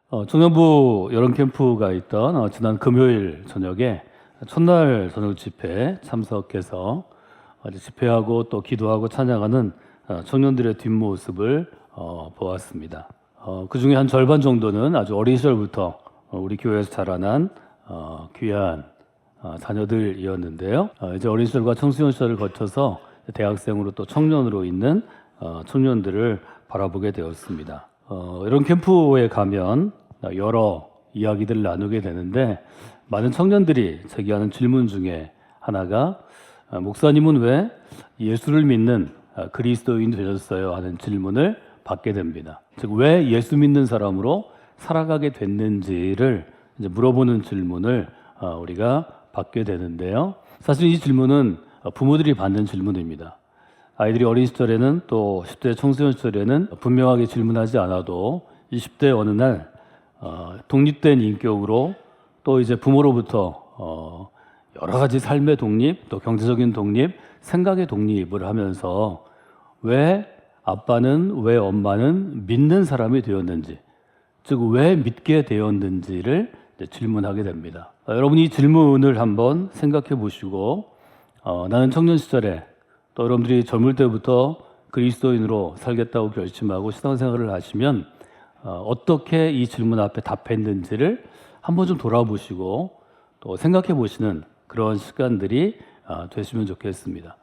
청년부 여름 캠프가 있던 지난 금요일 저녁에 첫날 저녁 집회에 참석해서 집회하고 또 기도하고 찬양하는 청년들의 뒷모습을 보았습니다. 그 중에 한 절반 정도는 아주 어린 시절부터 우리 교회에서 자라난 귀한 자녀들이었는데요. 이제 어린 시절과 청소년 시절을 거쳐서 대학생으로 또 청년으로 있는 청년들을 바라보게 되었습니다. 이런 캠프에 가면 여러 이야기들을 나누게 되는데 많은 청년들이 제기하는 질문 중에 하나가 목사님은 왜 예수를 믿는 그리스도인 되셨어요? 하는 질문을 받게 됩니다. 즉, 왜 예수 믿는 사람으로 살아가게 됐는지를 이제 물어보는 질문을 우리가 받게 되는데요. 사실 이 질문은 부모들이 받는 질문입니다. 아이들이 어린 시절에는 또 10대 청소년 시절에는 분명하게 질문하지 않아도 20대 어느 날 독립된 인격으로 또 이제 부모로부터 여러 가지 삶의 독립, 또 경제적인 독립, 생각의 독립을 하면서 왜 아빠는, 왜 엄마는 믿는 사람이 되었는지, 즉 왜 믿게 되었는지를 질문하게 됩니다. 여러분이 이 질문을 한번 생각해 보시고 나는 청년 시절에 또 여러분들이 젊을 때부터 그리스도인으로 살겠다고 결심하고 신앙생활을 하시면 어떻게 이 질문 앞에 답했는지를 한번 좀 돌아보시고 또 생각해 보시는 그런 시간들이 되시면 좋겠습니다.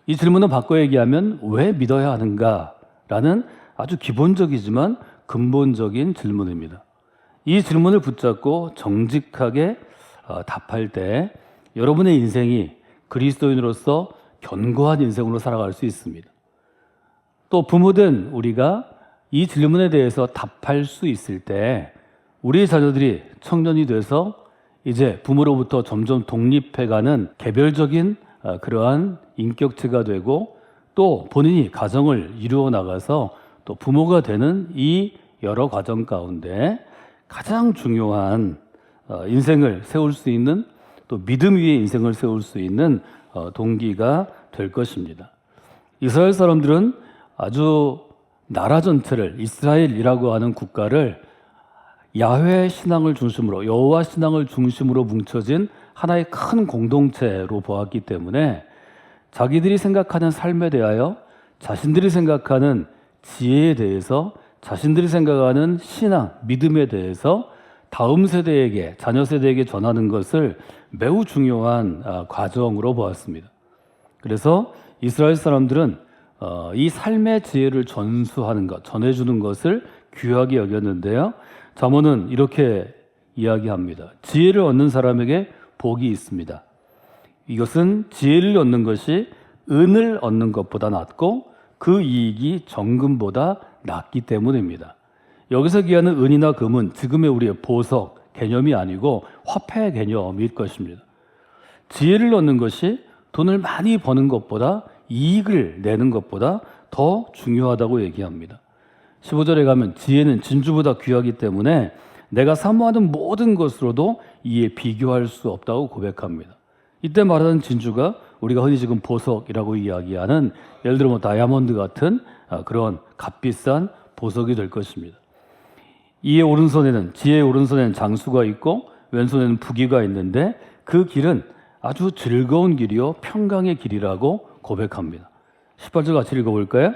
이 질문은 바꿔 얘기하면 왜 믿어야 하는가라는 아주 기본적이지만 근본적인 질문입니다. 이 질문을 붙잡고 정직하게 답할 때 여러분의 인생이 그리스도인으로서 견고한 인생으로 살아갈 수 있습니다. 또 부모된 우리가 이 질문에 대해서 답할 수 있을 때 우리 자녀들이 청년이 돼서 이제 부모로부터 점점 독립해가는 개별적인 그러한 인격체가 되고 또 본인이 가정을 이루어 나가서 또 부모가 되는 이 여러 과정 가운데 가장 중요한 인생을 세울 수 있는 또 믿음 위에 인생을 세울 수 있는 동기가 될 것입니다. 이스라엘 사람들은 아주 나라 전체를 이스라엘이라고 하는 국가를 야훼 신앙을 중심으로 여호와 신앙을 중심으로 뭉쳐진 하나의 큰 공동체로 보았기 때문에 자기들이 생각하는 삶에 대하여 자신들이 생각하는 지혜에 대해서 자신들이 생각하는 신앙, 믿음에 대해서 다음 세대에게, 자녀 세대에게 전하는 것을 매우 중요한 과정으로 보았습니다. 그래서 이스라엘 사람들은 이 삶의 지혜를 전수하는 것, 전해주는 것을 귀하게 여겼는데요. 잠언은 이렇게 이야기합니다. 지혜를 얻는 사람에게 복이 있습니다. 이것은 지혜를 얻는 것이 은을 얻는 것보다 낫고 그 이익이 정금보다 낫기 때문입니다. 여기서 기하는 은이나 금은 지금의 우리의 보석 개념이 아니고 화폐 개념일 것입니다. 지혜를 얻는 것이 돈을 많이 버는 것보다 이익을 내는 것보다 더 중요하다고 얘기합니다. 15절에 가면 지혜는 진주보다 귀하기 때문에 내가 사모하는 모든 것으로도 이에 비교할 수 없다고 고백합니다. 이때 말하는 진주가 우리가 흔히 지금 보석이라고 이야기하는 예를 들어 다이아몬드 같은 그런 값비싼 보석이 될 것입니다. 이의 오른손에는 지혜의 오른손에는 장수가 있고 왼손에는 부귀가 있는데 그 길은 아주 즐거운 길이요 평강의 길이라고 고백합니다. 18절 같이 읽어볼까요?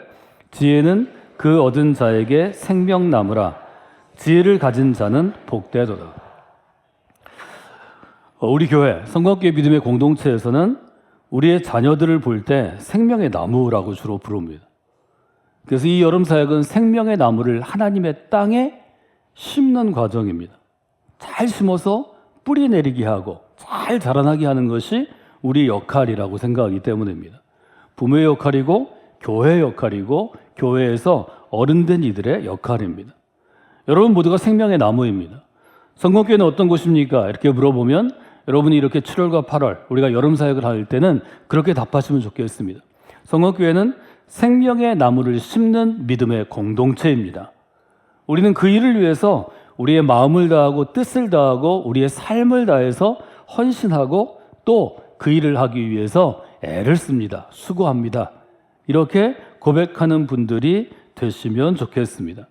지혜는 그 얻은 자에게 생명나무라 지혜를 가진 자는 복되도다. 우리 교회 성곽교회 믿음의 공동체에서는 우리의 자녀들을 볼 때 생명의 나무라고 주로 부릅니다. 그래서 이 여름 사역은 생명의 나무를 하나님의 땅에 심는 과정입니다. 잘 심어서 뿌리 내리게 하고 잘 자라나게 하는 것이 우리 역할이라고 생각하기 때문입니다. 부모의 역할이고 교회의 역할이고 교회에서 어른된 이들의 역할입니다. 여러분 모두가 생명의 나무입니다. 성곽교회는 어떤 곳입니까? 이렇게 물어보면 여러분이 이렇게 7월과 8월 우리가 여름 사역을 할 때는 그렇게 답하시면 좋겠습니다. 성곽교회는 생명의 나무를 심는 믿음의 공동체입니다. 우리는 그 일을 위해서 우리의 마음을 다하고 뜻을 다하고 우리의 삶을 다해서 헌신하고 또 그 일을 하기 위해서 애를 씁니다. 수고합니다. 이렇게 고백하는 분들이 되시면 좋겠습니다.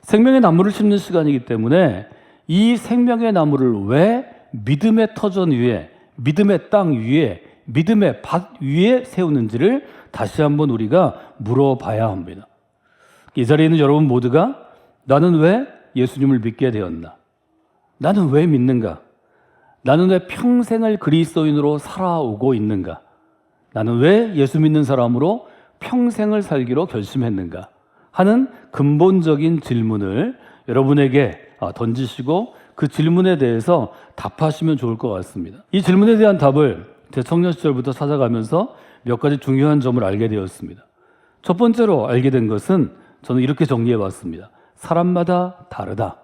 생명의 나무를 심는 시간이기 때문에 이 생명의 나무를 왜 믿음의 터전 위에, 믿음의 땅 위에, 믿음의 밭 위에 세우는지를 다시 한번 우리가 물어봐야 합니다. 이 자리에 있는 여러분 모두가 나는 왜 예수님을 믿게 되었나? 나는 왜 믿는가? 나는 왜 평생을 그리스도인으로 살아오고 있는가? 나는 왜 예수 믿는 사람으로 평생을 살기로 결심했는가? 하는 근본적인 질문을 여러분에게 던지시고 그 질문에 대해서 답하시면 좋을 것 같습니다. 이 질문에 대한 답을 제 청년 시절부터 찾아가면서 몇 가지 중요한 점을 알게 되었습니다. 첫 번째로 알게 된 것은 저는 이렇게 정리해 봤습니다. 사람마다 다르다.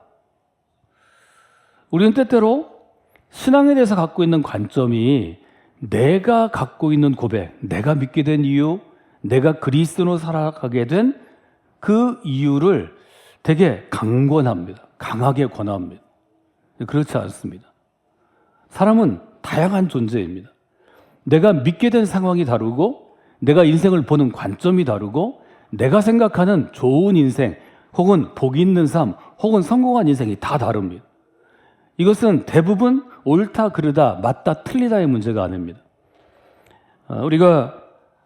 우리는 때때로 신앙에 대해서 갖고 있는 관점이 내가 갖고 있는 고백, 내가 믿게 된 이유, 내가 그리스도로 살아가게 된 그 이유를 되게 강권합니다. 강하게 권합니다. 그렇지 않습니다. 사람은 다양한 존재입니다. 내가 믿게 된 상황이 다르고 내가 인생을 보는 관점이 다르고 내가 생각하는 좋은 인생 혹은 복 있는 삶 혹은 성공한 인생이 다 다릅니다. 이것은 대부분 옳다 그르다 맞다 틀리다의 문제가 아닙니다. 우리가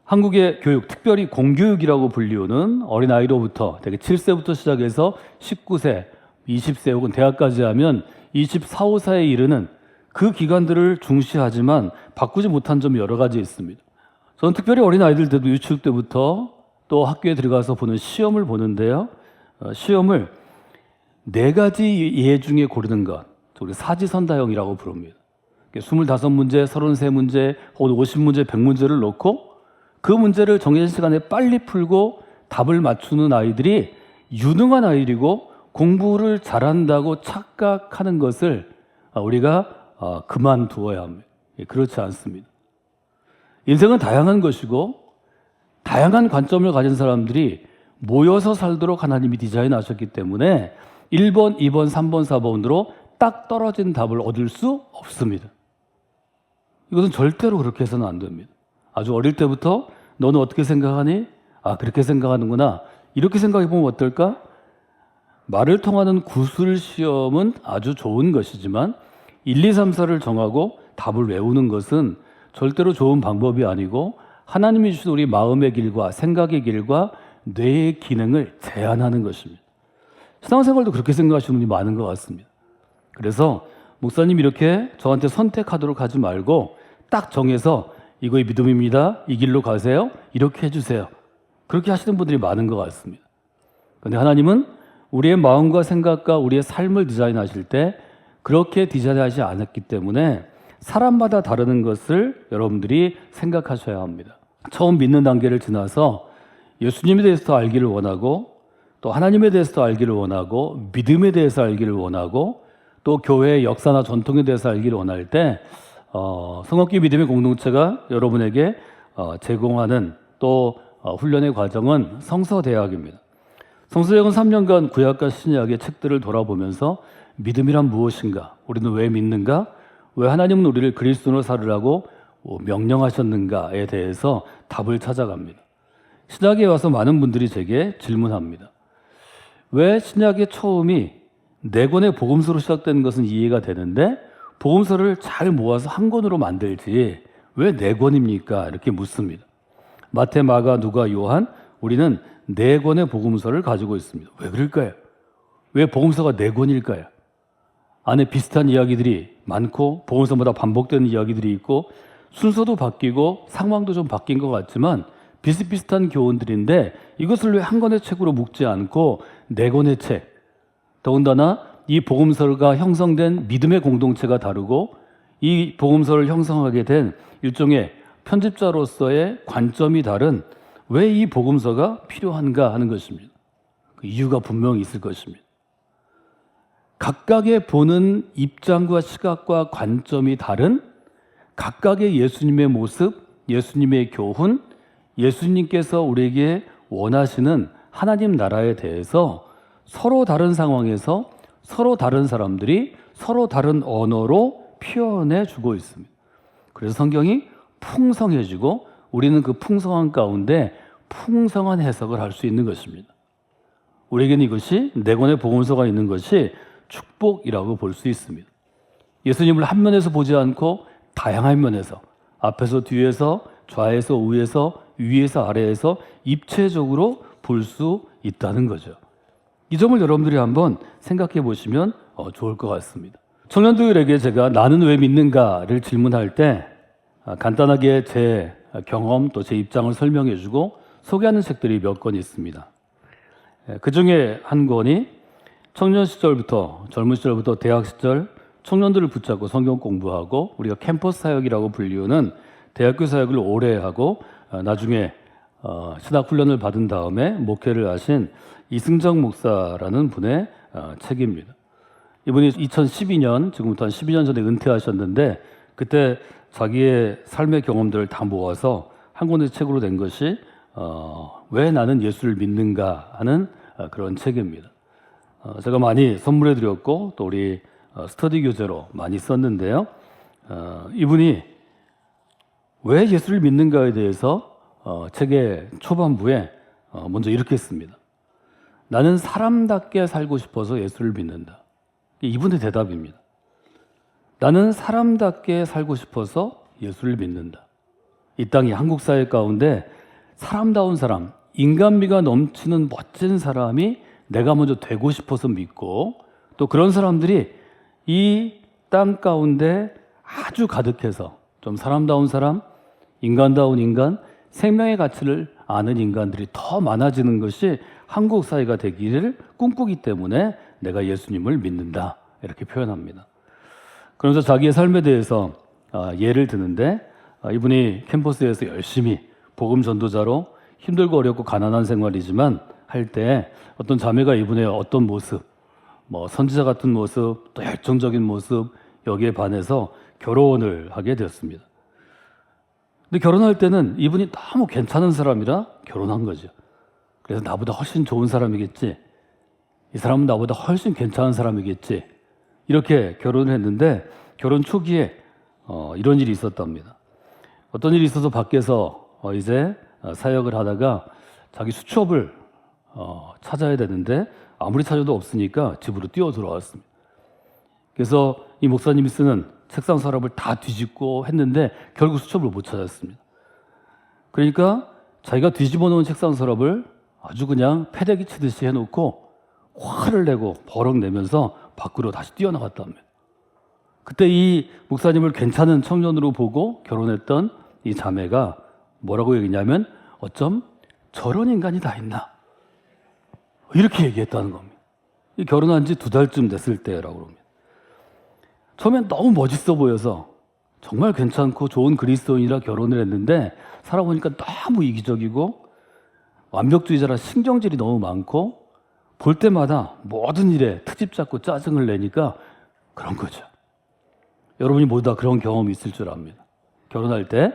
한국의 교육, 특별히 공교육이라고 불리우는 어린아이로부터 되게 7세부터 시작해서 19세, 20세 혹은 대학까지 하면 24, 5세에 이르는 그 기간들을 중시하지만 바꾸지 못한 점이 여러 가지 있습니다. 저는 특별히 어린아이들 때도 유치원 때부터 또 학교에 들어가서 보는 시험을 보는데요. 시험을 4가지 예 중에 고르는 것, 우리 사지선다형이라고 부릅니다. 25문제, 33문제, 혹은 50문제, 100문제를 놓고 그 문제를 정해진 시간에 빨리 풀고 답을 맞추는 아이들이 유능한 아이들이고 공부를 잘한다고 착각하는 것을 우리가 그만두어야 합니다. 그렇지 않습니다. 인생은 다양한 것이고 다양한 관점을 가진 사람들이 모여서 살도록 하나님이 디자인하셨기 때문에 1번, 2번, 3번, 4번으로 딱 떨어진 답을 얻을 수 없습니다. 이것은 절대로 그렇게 해서는 안 됩니다. 아주 어릴 때부터 너는 어떻게 생각하니? 아, 그렇게 생각하는구나. 이렇게 생각해 보면 어떨까? 말을 통하는 구술 시험은 아주 좋은 것이지만 1, 2, 3, 4를 정하고 답을 외우는 것은 절대로 좋은 방법이 아니고 하나님이 주신 우리 마음의 길과 생각의 길과 뇌의 기능을 제한하는 것입니다. 신앙생활도 그렇게 생각하시는 분이 많은 것 같습니다. 그래서 목사님 이렇게 저한테 선택하도록 하지 말고 딱 정해서 이거의 믿음입니다. 이 길로 가세요. 이렇게 해주세요. 그렇게 하시는 분들이 많은 것 같습니다. 그런데 하나님은 우리의 마음과 생각과 우리의 삶을 디자인하실 때 그렇게 디자인하지 않았기 때문에 사람마다 다르는 것을 여러분들이 생각하셔야 합니다. 처음 믿는 단계를 지나서 예수님에 대해서 더 알기를 원하고 또 하나님에 대해서 더 알기를 원하고 믿음에 대해서 알기를 원하고 또 교회의 역사나 전통에 대해서 알기를 원할 때 성업기 믿음의 공동체가 여러분에게 제공하는 또 훈련의 과정은 성서대학입니다. 성서대학은 3년간 구약과 신약의 책들을 돌아보면서 믿음이란 무엇인가? 우리는 왜 믿는가? 왜 하나님은 우리를 그리스도로 살으라고 명령하셨는가에 대해서 답을 찾아갑니다. 신약에 와서 많은 분들이 제게 질문합니다. 왜 신약의 처음이 4권의 복음서로 시작된 것은 이해가 되는데 복음서를 잘 모아서 한 권으로 만들지 왜 4권입니까? 이렇게 묻습니다. 마태, 마가, 누가, 요한 우리는 4권의 복음서를 가지고 있습니다. 왜 그럴까요? 왜 복음서가 4권일까요? 안에 비슷한 이야기들이 많고 복음서마다 반복되는 이야기들이 있고 순서도 바뀌고 상황도 좀 바뀐 것 같지만 비슷비슷한 교훈들인데 이것을 왜 한 권의 책으로 묶지 않고 4권의 책, 더군다나 이 복음서가 형성된 믿음의 공동체가 다르고 이 복음서를 형성하게 된 일종의 편집자로서의 관점이 다른 왜 이 복음서가 필요한가 하는 것입니다. 그 이유가 분명히 있을 것입니다. 각각의 보는 입장과 시각과 관점이 다른 각각의 예수님의 모습, 예수님의 교훈, 예수님께서 우리에게 원하시는 하나님 나라에 대해서 서로 다른 상황에서 서로 다른 사람들이 서로 다른 언어로 표현해 주고 있습니다. 그래서 성경이 풍성해지고 우리는 그 풍성한 가운데 풍성한 해석을 할 수 있는 것입니다. 우리에게는 이것이 네 권의 복음서가 있는 것이 축복이라고 볼 수 있습니다. 예수님을 한 면에서 보지 않고 다양한 면에서, 앞에서 뒤에서, 좌에서 우에서, 위에서 아래에서 입체적으로 볼 수 있다는 거죠. 이 점을 여러분들이 한번 생각해 보시면 좋을 것 같습니다. 청년들에게 제가 나는 왜 믿는가를 질문할 때 간단하게 제 경험 또 제 입장을 설명해 주고 소개하는 책들이 몇 권 있습니다. 그 중에 한 권이 청년 시절부터, 젊은 시절부터 대학 시절 청년들을 붙잡고 성경 공부하고 우리가 캠퍼스 사역이라고 불리우는 대학교 사역을 오래 하고 나중에 신학 훈련을 받은 다음에 목회를 하신 이승정 목사라는 분의 책입니다. 이분이 2012년, 지금부터 한 12년 전에 은퇴하셨는데 그때 자기의 삶의 경험들을 다 모아서 한 권의 책으로 된 것이 왜 나는 예수를 믿는가 하는 그런 책입니다. 제가 많이 선물해 드렸고 또 우리 스터디 교재로 많이 썼는데요. 이분이 왜 예수를 믿는가에 대해서 책의 초반부에 먼저 이렇게 씁니다. 나는 사람답게 살고 싶어서 예수를 믿는다. 이분의 대답입니다. 나는 사람답게 살고 싶어서 예수를 믿는다. 이 땅이 한국 사회 가운데 사람다운 사람, 인간미가 넘치는 멋진 사람이 내가 먼저 되고 싶어서 믿고 또 그런 사람들이 이 땅 가운데 아주 가득해서 좀 사람다운 사람, 인간다운 인간, 생명의 가치를 아는 인간들이 더 많아지는 것이 한국 사회가 되기를 꿈꾸기 때문에 내가 예수님을 믿는다. 이렇게 표현합니다. 그러면서 자기의 삶에 대해서 예를 드는데 이분이 캠퍼스에서 열심히 복음 전도자로 힘들고 어렵고 가난한 생활이지만 할 때 어떤 자매가 이분의 어떤 모습, 선지자 같은 모습, 또 열정적인 모습 여기에 반해서 결혼을 하게 되었습니다. 근데 결혼할 때는 이분이 너무 괜찮은 사람이라 결혼한 거죠. 그래서 나보다 훨씬 좋은 사람이겠지. 이 사람은 나보다 훨씬 괜찮은 사람이겠지. 이렇게 결혼을 했는데 결혼 초기에 이런 일이 있었답니다. 어떤 일이 있어서 밖에서 이제 사역을 하다가 자기 수첩을 찾아야 되는데 아무리 찾아도 없으니까 집으로 뛰어 들어왔습니다. 그래서 이 목사님이 쓰는 책상 서랍을 다 뒤집고 했는데 결국 수첩을 못 찾았습니다. 그러니까 자기가 뒤집어 놓은 책상 서랍을 아주 그냥 패대기 치듯이 해놓고 화를 내고 버럭 내면서 밖으로 다시 뛰어나갔답니다. 그때 이 목사님을 괜찮은 청년으로 보고 결혼했던 이 자매가 뭐라고 얘기했냐면 어쩜 저런 인간이 다 있나 이렇게 얘기했다는 겁니다. 결혼한 지 2달쯤 됐을 때라고 합니다. 처음엔 너무 멋있어 보여서 정말 괜찮고 좋은 그리스도인이라 결혼을 했는데 살아보니까 너무 이기적이고 완벽주의자라 신경질이 너무 많고 볼 때마다 모든 일에 트집 잡고 짜증을 내니까 그런 거죠. 여러분이 모두 다 그런 경험이 있을 줄 압니다. 결혼할 때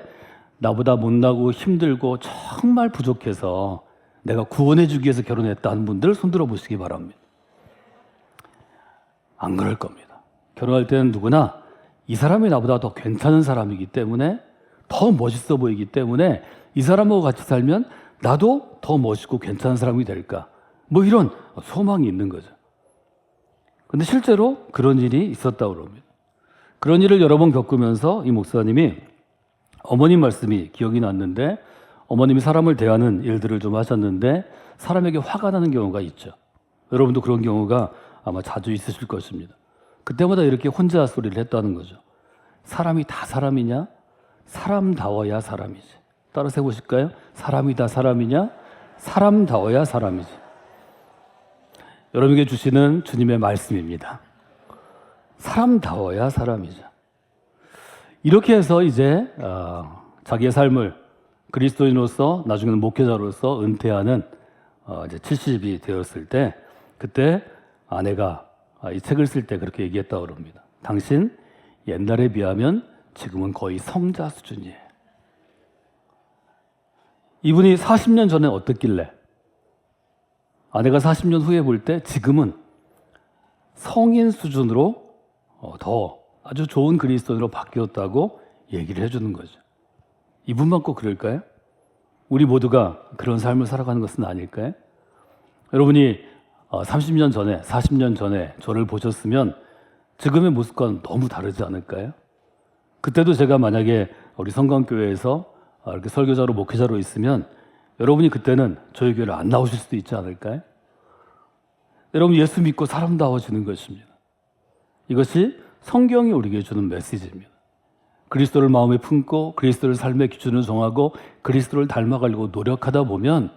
나보다 못나고 힘들고 정말 부족해서 내가 구원해 주기 위해서 결혼했다는 분들 손들어 보시기 바랍니다. 안 그럴 겁니다. 결혼할 때는 누구나 이 사람이 나보다 더 괜찮은 사람이기 때문에 더 멋있어 보이기 때문에 이 사람하고 같이 살면 나도 더 멋있고 괜찮은 사람이 될까 이런 소망이 있는 거죠. 근데 실제로 그런 일이 있었다고 합니다. 그런 일을 여러 번 겪으면서 이 목사님이 어머님 말씀이 기억이 났는데 어머님이 사람을 대하는 일들을 좀 하셨는데 사람에게 화가 나는 경우가 있죠. 여러분도 그런 경우가 아마 자주 있으실 것입니다. 그때마다 이렇게 혼자 소리를 했다는 거죠. 사람이 다 사람이냐? 사람다워야 사람이지. 따라서 해보실까요? 사람이 다 사람이냐? 사람다워야 사람이지. 여러분에게 주시는 주님의 말씀입니다. 사람다워야 사람이죠. 이렇게 해서 이제 자기의 삶을 그리스도인으로서 나중에는 목회자로서 은퇴하는 이제 70이 되었을 때 그때 아내가 이 책을 쓸 때 그렇게 얘기했다고 합니다. 당신 옛날에 비하면 지금은 거의 성자 수준이에요. 이분이 40년 전에 어떻길래 아내가 40년 후에 볼 때 지금은 성인 수준으로 더 아주 좋은 그리스도인으로 바뀌었다고 얘기를 해주는 거죠. 이분만 꼭 그럴까요? 우리 모두가 그런 삶을 살아가는 것은 아닐까요? 여러분이 30년 전에, 40년 전에 저를 보셨으면 지금의 모습과는 너무 다르지 않을까요? 그때도 제가 만약에 우리 성광교회에서 이렇게 설교자로 목회자로 있으면 여러분이 그때는 저희 교회를 안 나오실 수도 있지 않을까요? 여러분 예수 믿고 사람다워지는 것입니다. 이것이 성경이 우리에게 주는 메시지입니다. 그리스도를 마음에 품고 그리스도를 삶의 기준으로 정하고 그리스도를 닮아가려고 노력하다 보면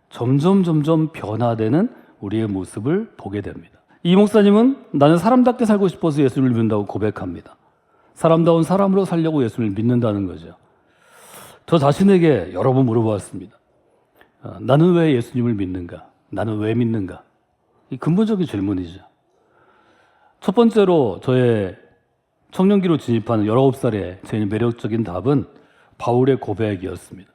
점점 변화되는 우리의 모습을 보게 됩니다. 이 목사님은 나는 사람답게 살고 싶어서 예수를 믿는다고 고백합니다. 사람다운 사람으로 살려고 예수를 믿는다는 거죠. 저 자신에게 여러 번 물어보았습니다. 나는 왜 예수님을 믿는가? 나는 왜 믿는가? 이 근본적인 질문이죠. 첫 번째로 저의 청년기로 진입하는 19살의 제일 매력적인 답은 바울의 고백이었습니다.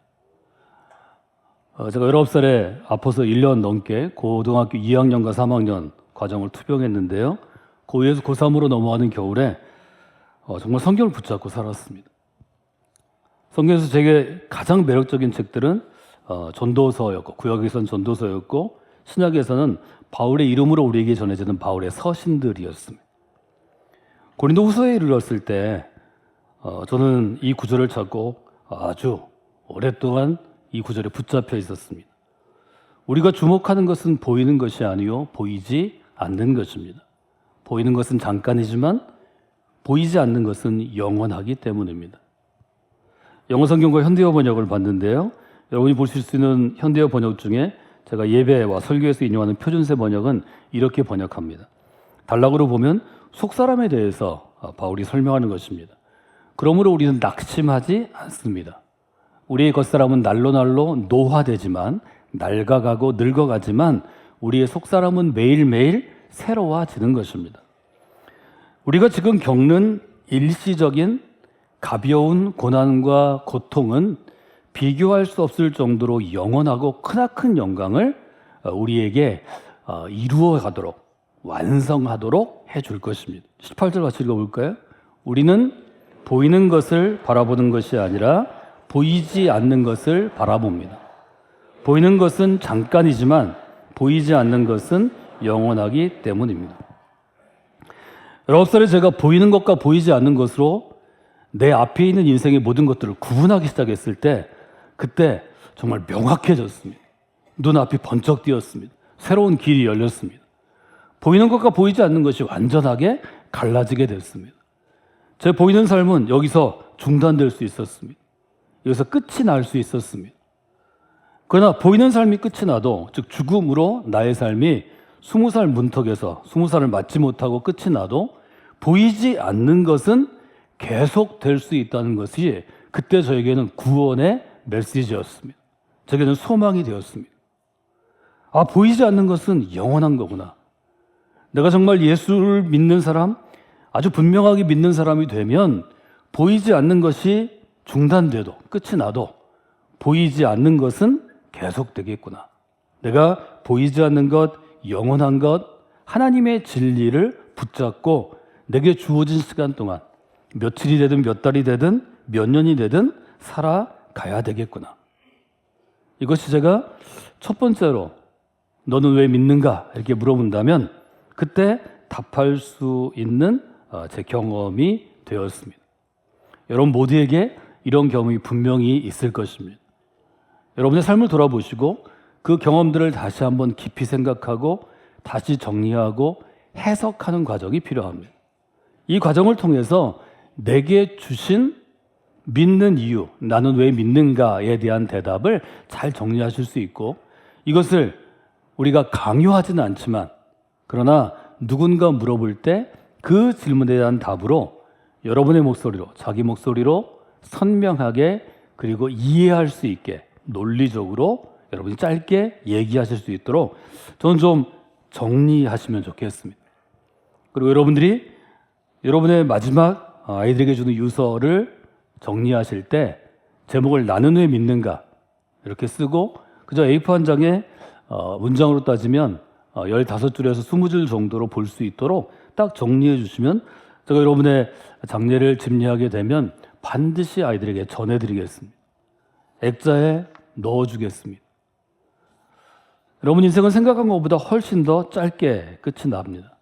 제가 19살에 아파서 1년 넘게 고등학교 2학년과 3학년 과정을 투병했는데요. 고2에서 고3으로 넘어가는 겨울에 정말 성경을 붙잡고 살았습니다. 성경에서 제게 가장 매력적인 책들은 전도서였고, 구약에서는 전도서였고, 신약에서는 바울의 이름으로 우리에게 전해지는 바울의 서신들이었습니다. 고린도 후서에 이르렀을 때 저는 이 구절을 찾고 아주 오랫동안 이 구절에 붙잡혀 있었습니다. 우리가 주목하는 것은 보이는 것이 아니요 보이지 않는 것입니다. 보이는 것은 잠깐이지만 보이지 않는 것은 영원하기 때문입니다. 영어 성경과 현대어 번역을 봤는데요. 여러분이 보실 수 있는 현대어 번역 중에 제가 예배와 설교에서 인용하는 표준세 번역은 이렇게 번역합니다. 단락으로 보면 속사람에 대해서 바울이 설명하는 것입니다. 그러므로 우리는 낙심하지 않습니다. 우리의 겉사람은 날로 노화되지만 낡아가고 늙어가지만 우리의 속사람은 매일매일 새로워지는 것입니다. 우리가 지금 겪는 일시적인 가벼운 고난과 고통은 비교할 수 없을 정도로 영원하고 크나큰 영광을 우리에게 이루어가도록 완성하도록 해줄 것입니다. 18절 같이 읽어볼까요? 우리는 보이는 것을 바라보는 것이 아니라 보이지 않는 것을 바라봅니다. 보이는 것은 잠깐이지만 보이지 않는 것은 영원하기 때문입니다. 19살에 제가 보이는 것과 보이지 않는 것으로 내 앞에 있는 인생의 모든 것들을 구분하기 시작했을 때 그때 정말 명확해졌습니다. 눈앞이 번쩍 띄었습니다. 새로운 길이 열렸습니다. 보이는 것과 보이지 않는 것이 완전하게 갈라지게 됐습니다. 제 보이는 삶은 여기서 중단될 수 있었습니다. 여기서 끝이 날 수 있었습니다. 그러나 보이는 삶이 끝이 나도, 즉 죽음으로 나의 삶이 20살 문턱에서 20살을 맞지 못하고 끝이 나도 보이지 않는 것은 계속 될 수 있다는 것이 그때 저에게는 구원의 메시지였습니다. 저에게는 소망이 되었습니다. 아, 보이지 않는 것은 영원한 거구나. 내가 정말 예수를 믿는 사람, 아주 분명하게 믿는 사람이 되면 보이지 않는 것이 중단돼도 끝이 나도 보이지 않는 것은 계속되겠구나. 내가 보이지 않는 것, 영원한 것, 하나님의 진리를 붙잡고 내게 주어진 시간 동안 며칠이 되든 몇 달이 되든 몇 년이 되든 살아가야 되겠구나. 이것이 제가 첫 번째로 너는 왜 믿는가? 이렇게 물어본다면 그때 답할 수 있는 제 경험이 되었습니다. 여러분 모두에게 이런 경험이 분명히 있을 것입니다. 여러분의 삶을 돌아보시고 그 경험들을 다시 한번 깊이 생각하고 다시 정리하고 해석하는 과정이 필요합니다. 이 과정을 통해서 내게 주신 믿는 이유, 나는 왜 믿는가에 대한 대답을 잘 정리하실 수 있고 이것을 우리가 강요하지는 않지만 그러나 누군가 물어볼 때 그 질문에 대한 답으로 여러분의 목소리로, 자기 목소리로 선명하게 그리고 이해할 수 있게 논리적으로 여러분이 짧게 얘기하실 수 있도록 저는 좀 정리하시면 좋겠습니다. 그리고 여러분들이 여러분의 마지막 아이들에게 주는 유서를 정리하실 때 제목을 나는 왜 믿는가 이렇게 쓰고 그저 A4 한 장에 문장으로 따지면 15줄에서 20줄 정도로 볼 수 있도록 딱 정리해 주시면 제가 여러분의 장례를 집례하게 되면 반드시 아이들에게 전해드리겠습니다. 액자에 넣어주겠습니다. 여러분 인생은 생각한 것보다 훨씬 더 짧게 끝이 납니다.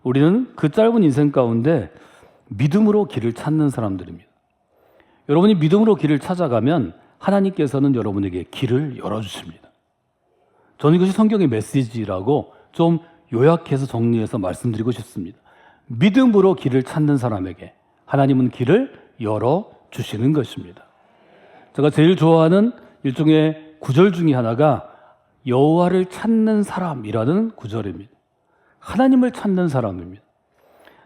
우리는 그 짧은 인생 가운데 믿음으로 길을 찾는 사람들입니다. 여러분이 믿음으로 길을 찾아가면 하나님께서는 여러분에게 길을 열어주십니다. 저는 이것이 성경의 메시지라고 좀 요약해서 정리해서 말씀드리고 싶습니다. 믿음으로 길을 찾는 사람에게 하나님은 길을 열어주시는 것입니다. 제가 제일 좋아하는 일종의 구절 중에 하나가 여호와를 찾는 사람이라는 구절입니다. 하나님을 찾는 사람입니다.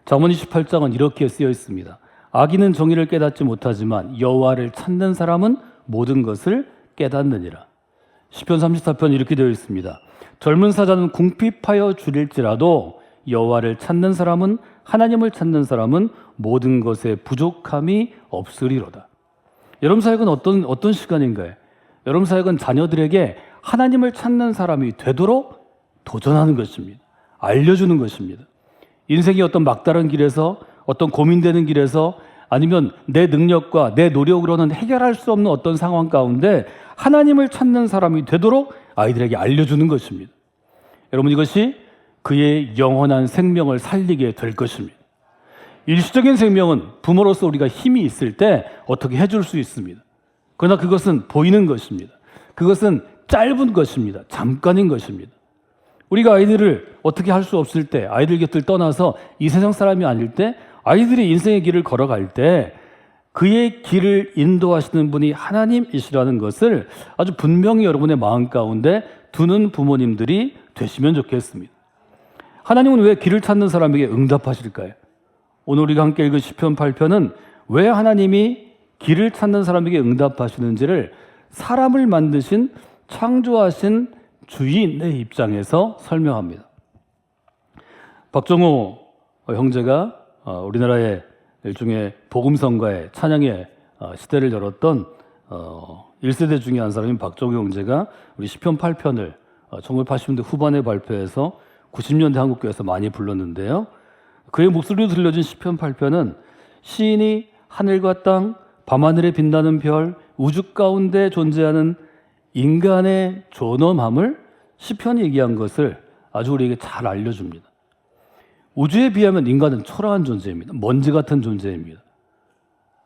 잠언 28장은 이렇게 쓰여 있습니다. 악인은 정의를 깨닫지 못하지만 여호와를 찾는 사람은 모든 것을 깨닫느니라. 시편 34편 이렇게 되어 있습니다. 젊은 사자는 궁핍하여 줄일지라도 여호와를 찾는 사람은, 하나님을 찾는 사람은 모든 것에 부족함이 없으리로다. 여러분 사역은 어떤 시간인가요? 여러분 사역은 자녀들에게 하나님을 찾는 사람이 되도록 도전하는 것입니다. 알려주는 것입니다. 인생의 어떤 막다른 길에서, 어떤 고민되는 길에서, 아니면 내 능력과 내 노력으로는 해결할 수 없는 어떤 상황 가운데 하나님을 찾는 사람이 되도록 아이들에게 알려주는 것입니다. 여러분, 이것이 그의 영원한 생명을 살리게 될 것입니다. 일시적인 생명은 부모로서 우리가 힘이 있을 때 어떻게 해줄 수 있습니다. 그러나 그것은 보이는 것입니다. 그것은 짧은 것입니다. 잠깐인 것입니다. 우리가 아이들을 어떻게 할 수 없을 때, 아이들 곁을 떠나서 이 세상 사람이 아닐 때, 아이들이 인생의 길을 걸어갈 때 그의 길을 인도하시는 분이 하나님이시라는 것을 아주 분명히 여러분의 마음 가운데 두는 부모님들이 되시면 좋겠습니다. 하나님은 왜 길을 찾는 사람에게 응답하실까요? 오늘 우리가 함께 읽은 시편 8편은 왜 하나님이 길을 찾는 사람에게 응답하시는지를 사람을 만드신, 창조하신 주인의 입장에서 설명합니다. 박정호 형제가 우리나라의 일종의 복음성가의 찬양의 시대를 열었던 1세대 중에 한 사람인 박정호 형제가 우리 시편 8편을 1980년대 후반에 발표해서 90년대 한국교회에서 많이 불렀는데요. 그의 목소리로 들려진 시편 8편은 시인이 하늘과 땅, 밤하늘에 빛나는 별, 우주 가운데 존재하는 인간의 존엄함을 시편이 얘기한 것을 아주 우리에게 잘 알려줍니다. 우주에 비하면 인간은 초라한 존재입니다. 먼지 같은 존재입니다.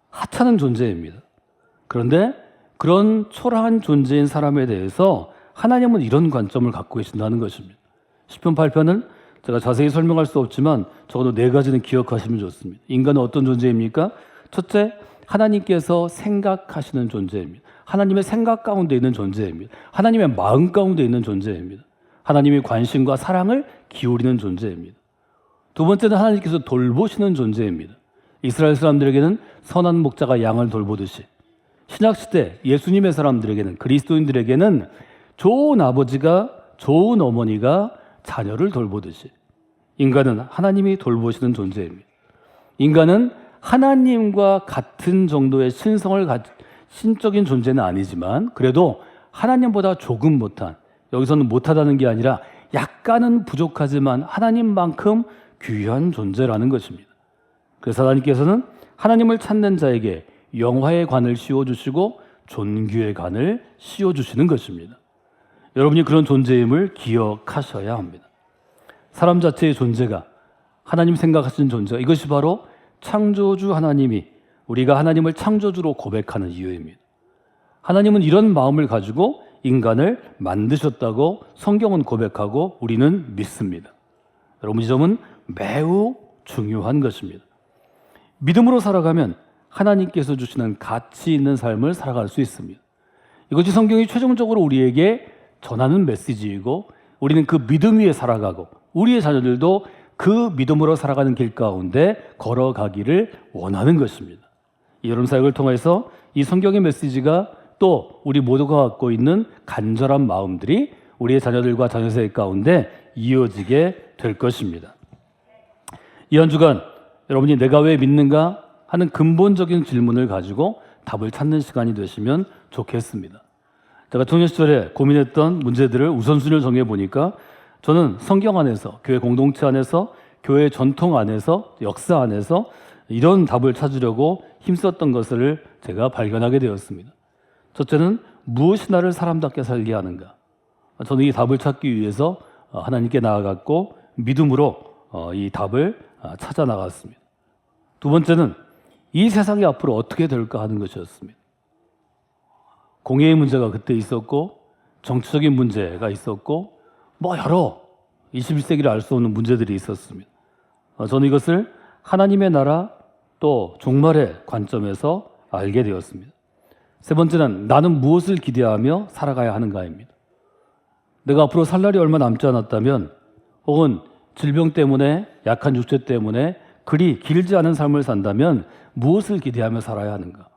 하찮은 존재입니다. 그런데 그런 초라한 존재인 사람에 대해서 하나님은 이런 관점을 갖고 계신다는 것입니다. 시편 8편은 제가 자세히 설명할 수 없지만 적어도 4가지는 기억하시면 좋습니다. 인간은 어떤 존재입니까? 첫째, 하나님께서 생각하시는 존재입니다. 하나님의 생각 가운데 있는 존재입니다. 하나님의 마음 가운데 있는 존재입니다. 하나님의 관심과 사랑을 기울이는 존재입니다. 두 번째는 하나님께서 돌보시는 존재입니다. 이스라엘 사람들에게는 선한 목자가 양을 돌보듯이, 신약시대 예수님의 사람들에게는, 그리스도인들에게는 좋은 아버지가, 좋은 어머니가 자녀를 돌보듯이 인간은 하나님이 돌보시는 존재입니다. 인간은 하나님과 같은 정도의 신적인 존재는 아니지만 그래도 하나님보다 조금 못한, 여기서는 못하다는 게 아니라 약간은 부족하지만 하나님만큼 귀한 존재라는 것입니다. 그래서 하나님께서는 하나님을 찾는 자에게 영화의 관을 씌워주시고 존귀의 관을 씌워주시는 것입니다. 여러분이 그런 존재임을 기억하셔야 합니다. 사람 자체의 존재가, 하나님 생각하시는 존재가, 이것이 바로 창조주 하나님이 우리가 하나님을 창조주로 고백하는 이유입니다. 하나님은 이런 마음을 가지고 인간을 만드셨다고 성경은 고백하고 우리는 믿습니다. 여러분, 이 점은 매우 중요한 것입니다. 믿음으로 살아가면 하나님께서 주시는 가치 있는 삶을 살아갈 수 있습니다. 이것이 성경이 최종적으로 우리에게 전하는 메시지이고, 우리는 그 믿음 위에 살아가고 우리의 자녀들도 그 믿음으로 살아가는 길 가운데 걸어가기를 원하는 것입니다. 이 여름 사역을 통해서 이 성경의 메시지가 또 우리 모두가 갖고 있는 간절한 마음들이 우리의 자녀들과 자녀세대 가운데 이어지게 될 것입니다. 이 한 주간 여러분이 내가 왜 믿는가 하는 근본적인 질문을 가지고 답을 찾는 시간이 되시면 좋겠습니다. 제가 청년 시절에 고민했던 문제들을 우선순위를 정해보니까 저는 성경 안에서, 교회 공동체 안에서, 교회 전통 안에서, 역사 안에서 이런 답을 찾으려고 힘썼던 것을 제가 발견하게 되었습니다. 첫째는 무엇이 나를 사람답게 살게 하는가? 저는 이 답을 찾기 위해서 하나님께 나아갔고 믿음으로 이 답을 찾아 나갔습니다. 두 번째는 이 세상이 앞으로 어떻게 될까 하는 것이었습니다. 공예의 문제가 그때 있었고 정치적인 문제가 있었고 여러 21세기를 알 수 없는 문제들이 있었습니다. 저는 이것을 하나님의 나라 또 종말의 관점에서 알게 되었습니다. 세 번째는 나는 무엇을 기대하며 살아가야 하는가입니다. 내가 앞으로 살 날이 얼마 남지 않았다면 혹은 질병 때문에 약한 육체 때문에 그리 길지 않은 삶을 산다면 무엇을 기대하며 살아야 하는가?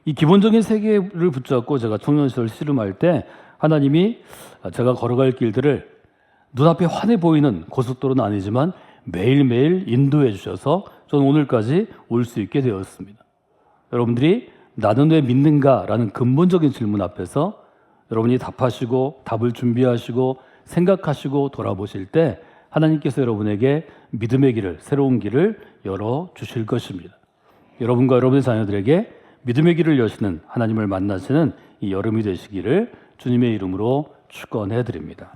이 기본적인 세계를 붙잡고 제가 청년 시절 씨름할 때 하나님이 제가 걸어갈 길들을 눈앞에 환해 보이는 고속도로는 아니지만 매일매일 인도해 주셔서 저는 오늘까지 올 수 있게 되었습니다. 여러분들이 나는 왜 믿는가? 라는 근본적인 질문 앞에서 여러분이 답하시고 답을 준비하시고 생각하시고 돌아보실 때 하나님께서 여러분에게 믿음의 길을, 새로운 길을 열어주실 것입니다. 여러분과 여러분의 자녀들에게 믿음의 길을 여시는 하나님을 만나시는 이 여름이 되시기를 주님의 이름으로 축원해 드립니다.